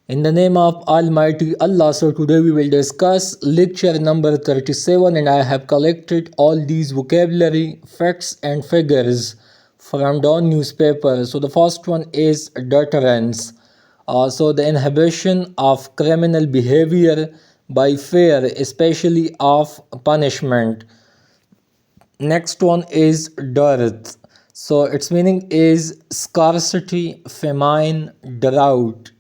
In the name of Almighty Allah, so today we will discuss lecture number 37, and I have collected all these vocabulary, facts and figures from Dawn newspaper. So the first one is deterrence. So the inhibition of criminal behavior by fear, especially of punishment. Next one is dearth. So its meaning is scarcity, famine, drought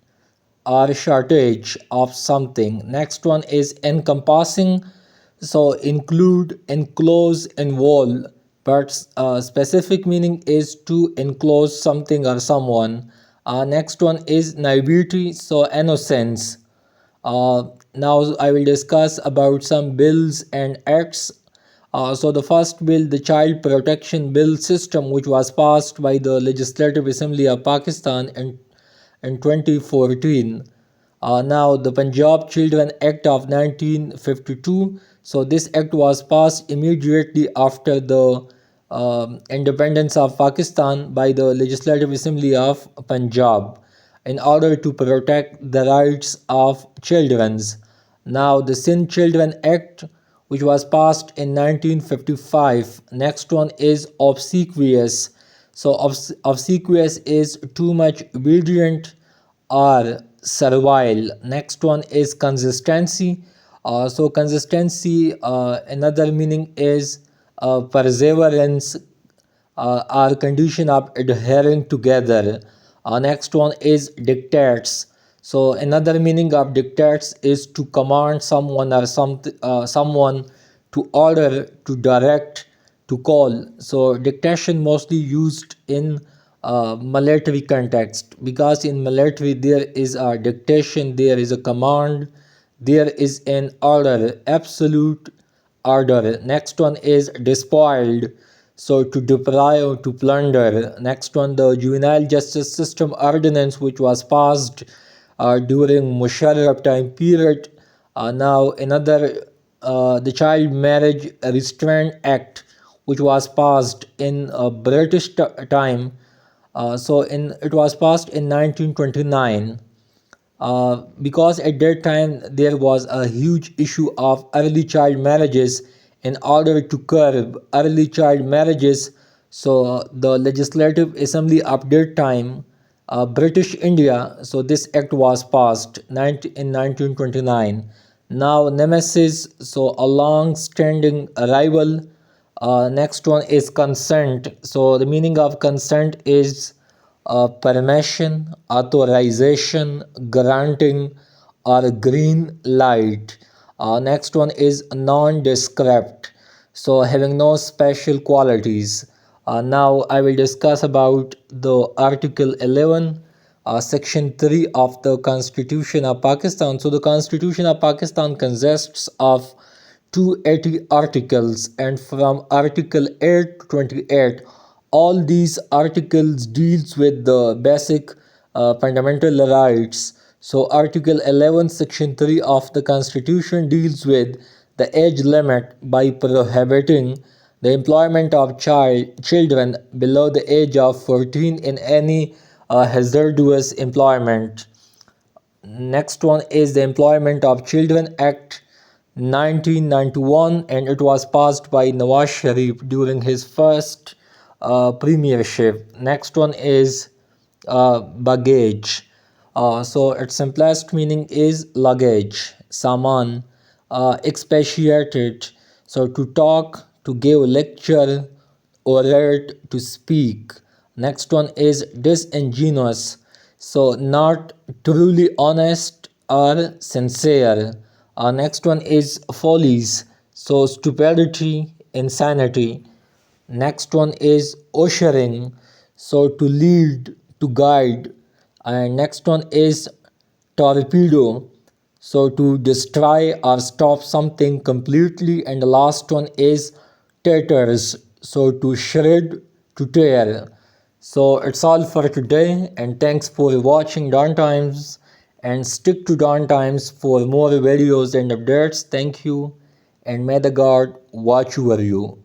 or shortage of something. Next one is encompassing. So include, enclose, involve. But specific meaning is to enclose something or someone. Next one is naivety. So innocence. Uh, Now I will discuss about some bills and acts. So the first bill, the Child Protection Bill System, which was passed by the Legislative Assembly of Pakistan in 2014. Now the Punjab Children Act of 1952. So this act was passed immediately after the independence of Pakistan by the Legislative Assembly of Punjab in order to protect the rights of children. Now the Sin Children Act, which was passed in 1955. Next one is obsequious. So obsequious is too much obedient or servile. Next one is consistency. So consistency, another meaning is perseverance or condition of adhering together. Next one is dictates. So another meaning of dictates is to command someone or someone, to order, to direct, to call. So dictation mostly used in military context, because in military there is a dictation, there is a command, there is an order, absolute order. Next one is despoiled. So to deprive, to plunder. Next one, the Juvenile Justice System Ordinance, which was passed during Musharraf time period. Now another, the Child Marriage Restraint Act, which was passed in British time. It was passed in 1929. Because at that time there was a huge issue of early child marriages. In order to curb early child marriages, so the Legislative Assembly of that time, British India, so this act was passed in 1929. Now nemesis, so a long standing rival. Next one is consent. So the meaning of consent is permission, authorization, granting, or green light. Next one is nondescript, so having no special qualities. Now I will discuss about the Article 11, Section 3 of the Constitution of Pakistan. So the Constitution of Pakistan consists of 280 articles, and from Article 8 to 28, all these articles deals with the basic fundamental rights. So Article 11 Section 3 of the Constitution deals with the age limit by prohibiting the employment of children below the age of 14 in any hazardous employment. Next one is the Employment of Children Act 1991, and it was passed by Nawaz Sharif during his first premiership. Next one is baggage. So its simplest meaning is luggage, saman, expatiated. So to talk, to give lecture, orate, to speak. Next one is disingenuous. So not truly honest or sincere. Next one is follies. So stupidity, insanity. Next one is ushering. So to lead, to guide. And next one is torpedo. So to destroy or stop something completely. And the last one is tatters. So to shred, to tear. So it's all for today, and thanks for watching Dawn Times, and stick to Dawn Times for more videos and updates. Thank you, and may the God watch over you.